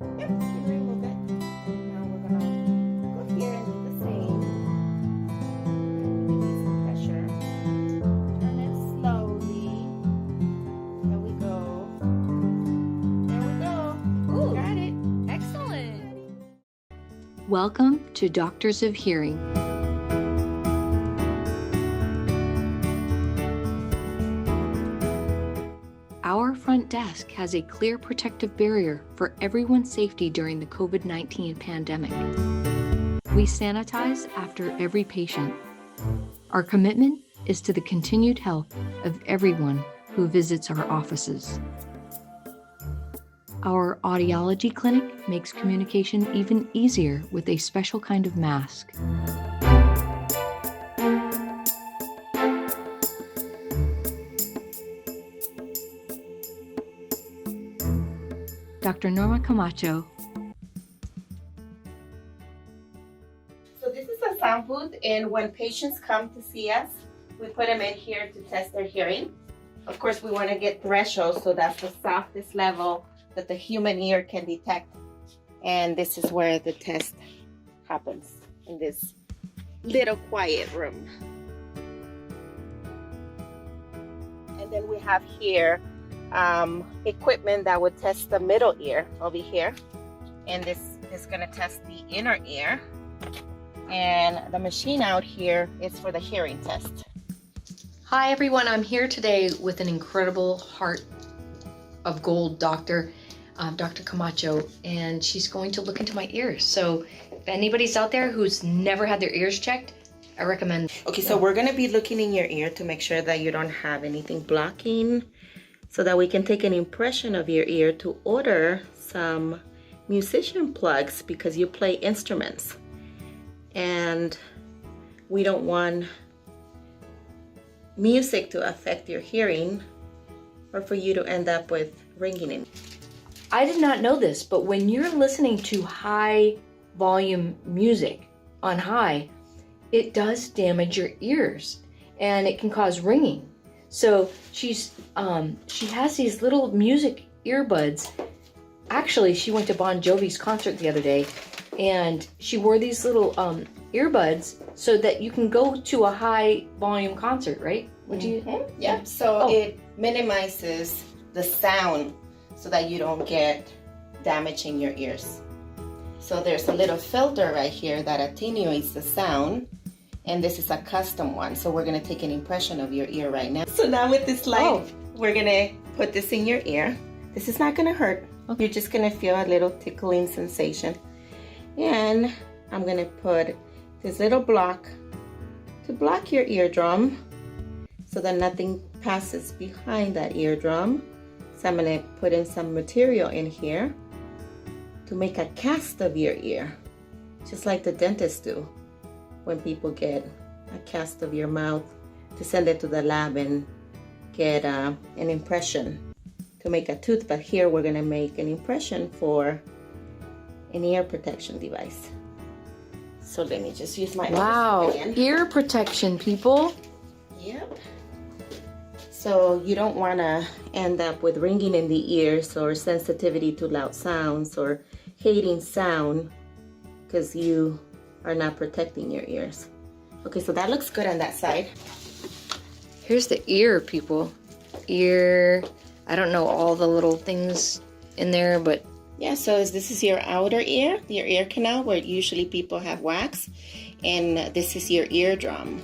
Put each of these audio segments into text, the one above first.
Yep, you remove it. Now we're gonna go here and do the same. Release the pressure. Turn it slowly. There we go. There we go. Ooh, Got it. excellent. Welcome to Doctors of Hearing. Our front desk has a clear protective barrier for everyone's safety during the COVID-19 pandemic. We sanitize after every patient. Our commitment is to the continued health of everyone who visits our offices. Our audiology clinic makes communication even easier with a special kind of mask. Dr. Norma Camacho. So this is a sound booth, and when patients come to see us, we put them in here to test their hearing. Of course, we want to get thresholds, so that's the softest level that the human ear can detect. And this is where the test happens, in this little quiet room. And then we have here equipment that would test the middle ear over here. And this is going to test the inner ear. And the machine out here is for the hearing test. Hi everyone, I'm here today with an incredible heart of gold doctor, Dr. Camacho, and she's going to look into my ears. So if anybody's out there who's never had their ears checked, I recommend. Okay, so we're gonna be looking in your ear to make sure that you don't have anything blocking, so that we can take an impression of your ear to order some musician plugs, because you play instruments. And we don't want music to affect your hearing or for you to end up with ringing in. I did not know this, but when you're listening to high volume music on high, it does damage your ears and it can cause ringing. So she has these little music earbuds. Actually, she went to Bon Jovi's concert the other day, and she wore these little earbuds so that you can go to a high volume concert, right? Would you? Yeah, so it minimizes the sound so that you don't get damage in your ears. So there's a little filter right here that attenuates the sound, and this is a custom one. So we're gonna take an impression of your ear right now. So now with this light, we're gonna put this in your ear. This is not gonna hurt. Okay. You're just gonna feel a little tickling sensation. And I'm gonna put this little block to block your eardrum so that nothing passes behind that eardrum. So I'm gonna put in some material in here to make a cast of your ear, just like the dentists do when people get a cast of your mouth, to send it to the lab and get an impression to make a tooth. But here we're gonna make an impression for an ear protection device. So let me just use my Wow, again. ear protection, people. Yep. So you don't want to end up with ringing in the ears or sensitivity to loud sounds or hating sound because you are not protecting your ears. Okay, so that looks good on that side. Here's the ear, people. Ear, I don't know all the little things in there, but yeah, so this is your outer ear, your ear canal, where usually people have wax, and this is your eardrum.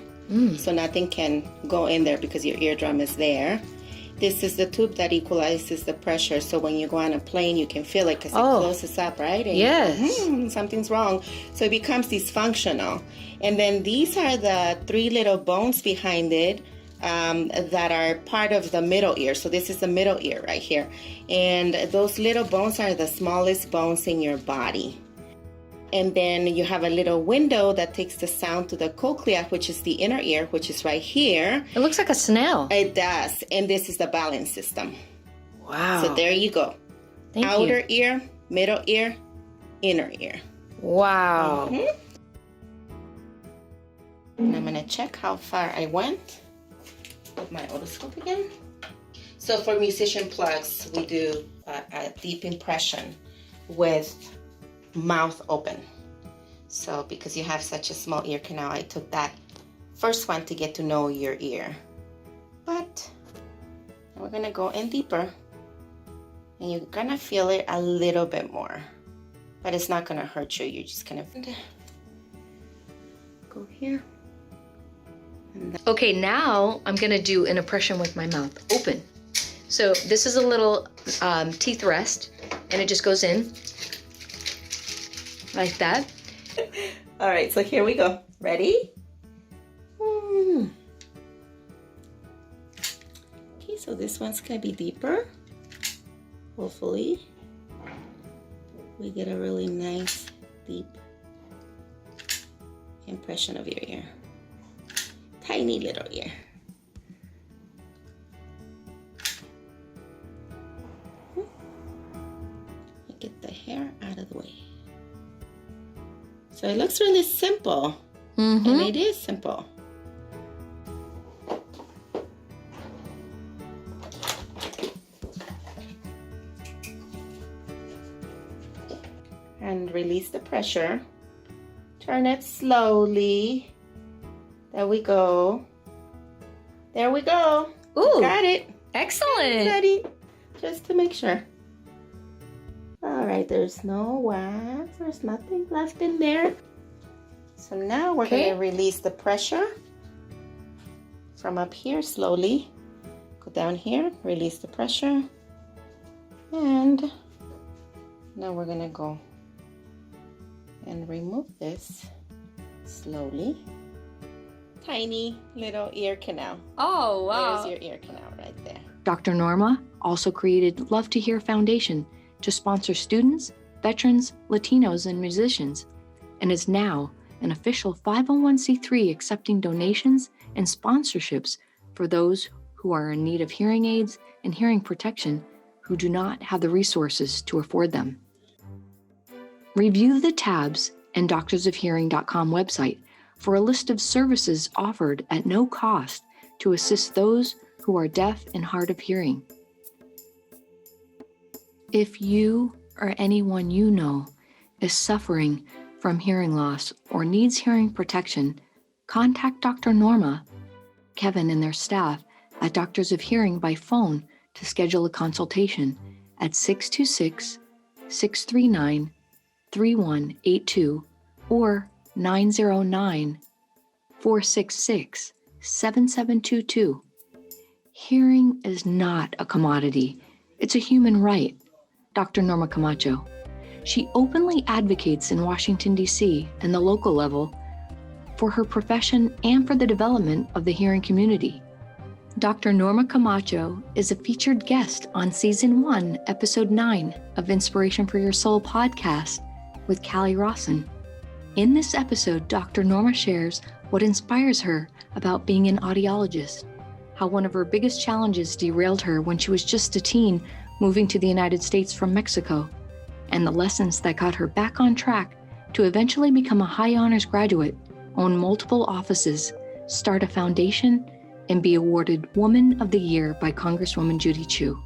So nothing can go in there because your eardrum is there. This is the tube that equalizes the pressure, so when you go on a plane, you can feel it because it closes up, right? And yes. Something's wrong. So it becomes dysfunctional. And then these are the three little bones behind it that are part of the middle ear. So this is the middle ear right here. And those little bones are the smallest bones in your body. And then you have a little window that takes the sound to the cochlea, which is the inner ear, which is right here. It looks like a snail. It does. And this is the balance system. Wow. So there you go. Thank Outer you. ear, middle ear, inner ear. Wow. And I'm going to check how far I went with my otoscope again. So for musician plugs, we do a deep impression with mouth open. So because you have such a small ear canal, I took that first one to get to know your ear. But we're gonna go in deeper, and you're gonna feel it a little bit more, but it's not gonna hurt you. You're just gonna go here. Okay, now I'm gonna do an impression with my mouth open. So this is a little teeth rest, and it just goes in like that. All right, so here we go. Ready? Okay, so this one's gonna be deeper. Hopefully, we get a really nice, deep impression of your ear. Tiny little ear. Get the hair out of the way. So it looks really simple, and it is simple. And release the pressure. Turn it slowly. There we go. There we go. Ooh, got it. Excellent. Ready? Just to make sure. All right, there's no wax. There's nothing left in there. So now we're going to release the pressure from up here slowly. Go down here, release the pressure. And now we're going to go and remove this slowly. Tiny little ear canal. Oh, wow. There's your ear canal right there. Dr. Norma also created Love to Hear Foundation to sponsor students, veterans, Latinos, and musicians, and is now an official 501c3 accepting donations and sponsorships for those who are in need of hearing aids and hearing protection who do not have the resources to afford them. Review the tabs and doctorsofhearing.com website for a list of services offered at no cost to assist those who are deaf and hard of hearing. If you or anyone you know is suffering from hearing loss or needs hearing protection, contact Dr. Norma, Kevin, and their staff at Doctors of Hearing by phone to schedule a consultation at 626-639-3182 or 909-466-7722. Hearing is not a commodity. It's a human right. Dr. Norma Camacho. She openly advocates in Washington, D.C. and the local level for her profession and for the development of the hearing community. Dr. Norma Camacho is a featured guest on Season 1, Episode 9 of Inspiration for Your Soul podcast with Callie Rawson. In this episode, Dr. Norma shares what inspires her about being an audiologist, how one of her biggest challenges derailed her when she was just a teen moving to the United States from Mexico, and the lessons that got her back on track to eventually become a high honors graduate, own multiple offices, start a foundation, and be awarded Woman of the Year by Congresswoman Judy Chu.